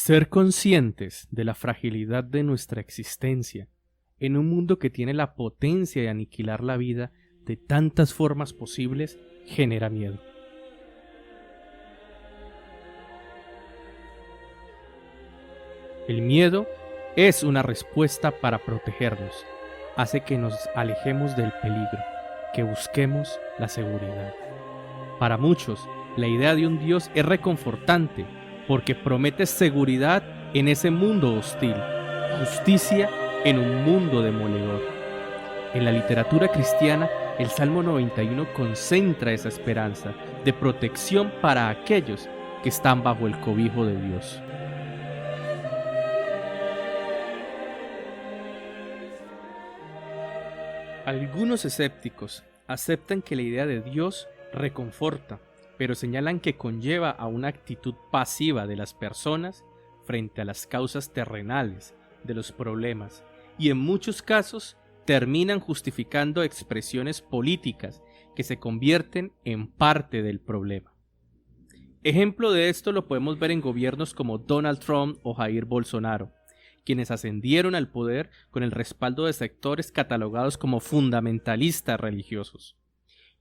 Ser conscientes de la fragilidad de nuestra existencia en un mundo que tiene la potencia de aniquilar la vida de tantas formas posibles genera miedo. El miedo es una respuesta para protegernos, hace que nos alejemos del peligro, que busquemos la seguridad. Para muchos, la idea de un Dios es reconfortante porque promete seguridad en ese mundo hostil, justicia en un mundo demoledor. En la literatura cristiana, el Salmo 91 concentra esa esperanza de protección para aquellos que están bajo el cobijo de Dios. Algunos escépticos aceptan que la idea de Dios reconforta, pero señalan que conlleva a una actitud pasiva de las personas frente a las causas terrenales de los problemas y en muchos casos terminan justificando expresiones políticas que se convierten en parte del problema. Ejemplo de esto lo podemos ver en gobiernos como Donald Trump o Jair Bolsonaro, quienes ascendieron al poder con el respaldo de sectores catalogados como fundamentalistas religiosos.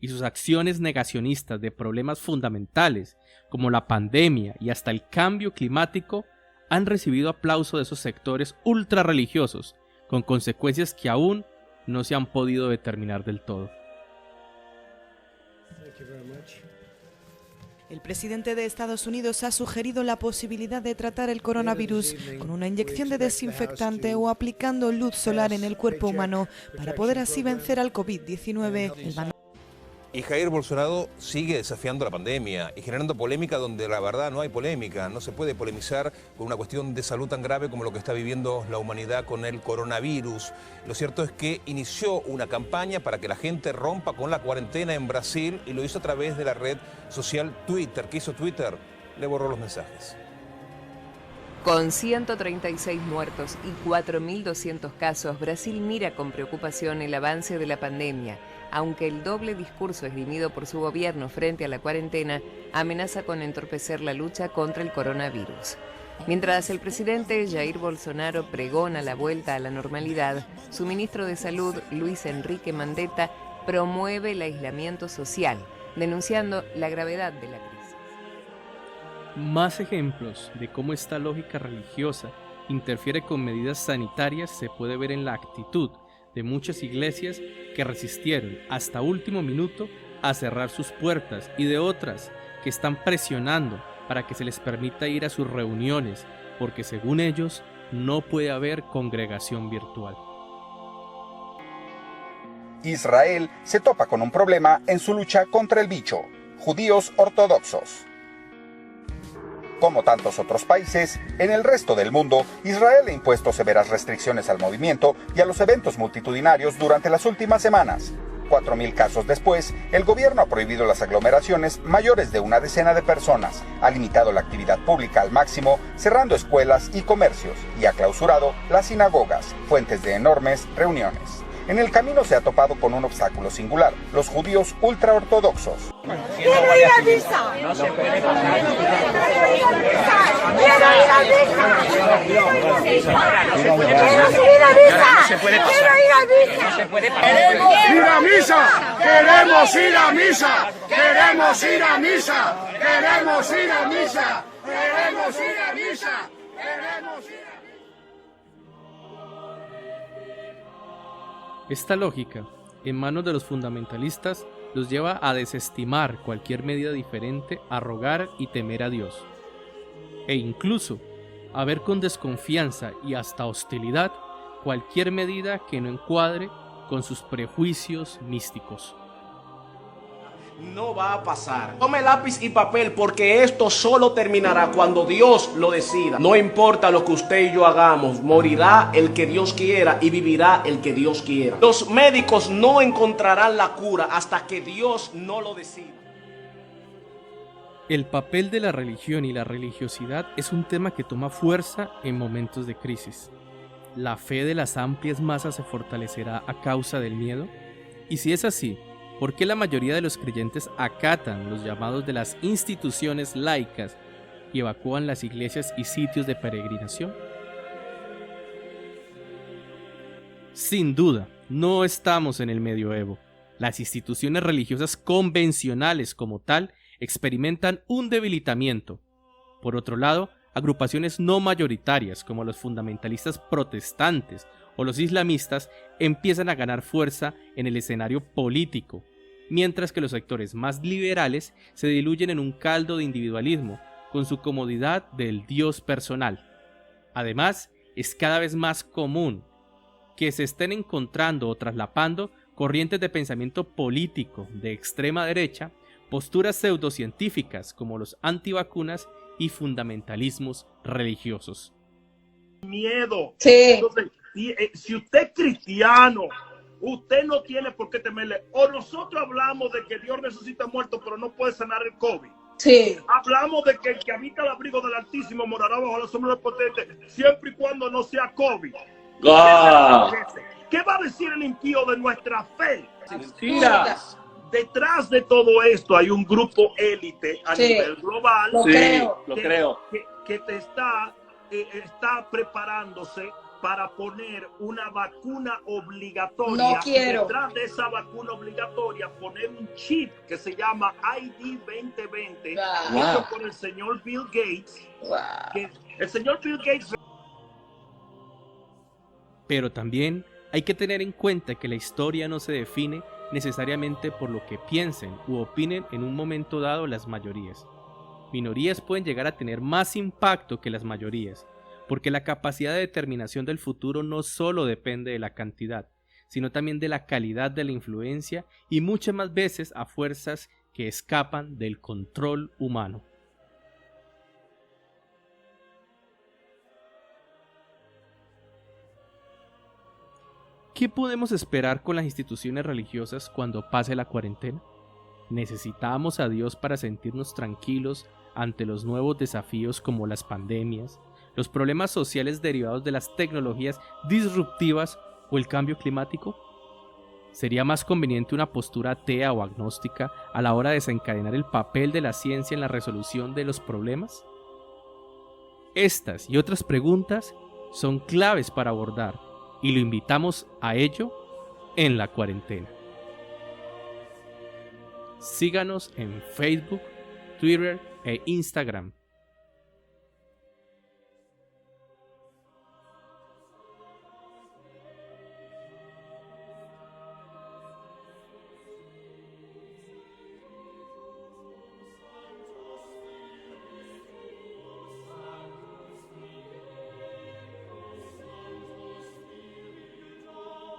Y sus acciones negacionistas de problemas fundamentales, como la pandemia y hasta el cambio climático, han recibido aplauso de esos sectores ultrarreligiosos, con consecuencias que aún no se han podido determinar del todo. El presidente de Estados Unidos ha sugerido la posibilidad de tratar el coronavirus con una inyección de desinfectante o aplicando luz solar en el cuerpo humano para poder así vencer al COVID-19. Y Jair Bolsonaro sigue desafiando la pandemia y generando polémica donde la verdad no hay polémica. No se puede polemizar con una cuestión de salud tan grave como lo que está viviendo la humanidad con el coronavirus. Lo cierto es que inició una campaña para que la gente rompa con la cuarentena en Brasil y lo hizo a través de la red social Twitter. ¿Qué hizo Twitter? Le borró los mensajes. Con 136 muertos y 4.200 casos, Brasil mira con preocupación el avance de la pandemia, aunque el doble discurso esgrimido por su gobierno frente a la cuarentena amenaza con entorpecer la lucha contra el coronavirus. Mientras el presidente Jair Bolsonaro pregona la vuelta a la normalidad, su ministro de Salud, Luis Enrique Mandetta, promueve el aislamiento social, denunciando la gravedad de la crisis. Más ejemplos de cómo esta lógica religiosa interfiere con medidas sanitarias se puede ver en la actitud de muchas iglesias que resistieron hasta último minuto a cerrar sus puertas y de otras que están presionando para que se les permita ir a sus reuniones porque según ellos no puede haber congregación virtual. Israel se topa con un problema en su lucha contra el bicho: judíos ortodoxos. Como tantos otros países, en el resto del mundo, Israel ha impuesto severas restricciones al movimiento y a los eventos multitudinarios durante las últimas semanas. 4.000 casos después, el gobierno ha prohibido las aglomeraciones mayores de una decena de personas, ha limitado la actividad pública al máximo, cerrando escuelas y comercios, y ha clausurado las sinagogas, fuentes de enormes reuniones. En el camino se ha topado con un obstáculo singular: los judíos ultraortodoxos. ¡Quiero ir a misa! ¡No se puede pasar! ¡Quiero ir a misa! ¡Quiero ir a misa! ¡Quiero ir a misa! ¡Quiero ir a misa! ¡No se puede pasar! ¡Queremos ir a misa! ¡Queremos ir a misa! ¡Queremos ir a misa! ¡Queremos ir a misa! ¡Queremos ir a misa! ¡Queremos ir a misa! Esta lógica, en manos de los fundamentalistas, los lleva a desestimar cualquier medida diferente a rogar y temer a Dios, e incluso a ver con desconfianza y hasta hostilidad cualquier medida que no encuadre con sus prejuicios místicos. No va a pasar. Tome lápiz y papel porque esto solo terminará cuando Dios lo decida. No importa lo que usted y yo hagamos, morirá el que Dios quiera y vivirá el que Dios quiera. Los médicos no encontrarán la cura hasta que Dios no lo decida. El papel de la religión y la religiosidad es un tema que toma fuerza en momentos de crisis. ¿La fe de las amplias masas se fortalecerá a causa del miedo? Y si es así, ¿por qué la mayoría de los creyentes acatan los llamados de las instituciones laicas y evacúan las iglesias y sitios de peregrinación? Sin duda, no estamos en el medioevo. Las instituciones religiosas convencionales como tal experimentan un debilitamiento. Por otro lado, agrupaciones no mayoritarias como los fundamentalistas protestantes o los islamistas empiezan a ganar fuerza en el escenario político, mientras que los sectores más liberales se diluyen en un caldo de individualismo, con su comodidad del Dios personal. Además, es cada vez más común que se estén encontrando o traslapando corrientes de pensamiento político de extrema derecha, posturas pseudocientíficas como los antivacunas y fundamentalismos religiosos. Miedo. Sí. Entonces, si usted es cristiano, usted no tiene por qué temerle. O nosotros hablamos de que Dios resucita muertos, pero no puede sanar el COVID. Sí. Hablamos de que el que habita el abrigo del Altísimo morará bajo la sombra del Potente, siempre y cuando no sea COVID. ¿Qué va a decir el impío de nuestra fe? Mentiras. Detrás de todo esto hay un grupo élite a nivel global. Lo creo. Que te está preparándose para poner una vacuna obligatoria. No quiero. Detrás de esa vacuna obligatoria poner un chip que se llama ID 2020, hecho por el señor Bill Gates. Que el señor Bill Gates. Pero también hay que tener en cuenta que la historia no se define necesariamente por lo que piensen u opinen en un momento dado las mayorías. Minorías pueden llegar a tener más impacto que las mayorías, porque la capacidad de determinación del futuro no solo depende de la cantidad, sino también de la calidad de la influencia y muchas más veces a fuerzas que escapan del control humano. ¿Qué podemos esperar con las instituciones religiosas cuando pase la cuarentena? ¿Necesitamos a Dios para sentirnos tranquilos ante los nuevos desafíos como las pandemias, los problemas sociales derivados de las tecnologías disruptivas o el cambio climático? ¿Sería más conveniente una postura atea o agnóstica a la hora de desencadenar el papel de la ciencia en la resolución de los problemas? Estas y otras preguntas son claves para abordar, y lo invitamos a ello en la cuarentena. Síganos en Facebook, Twitter e Instagram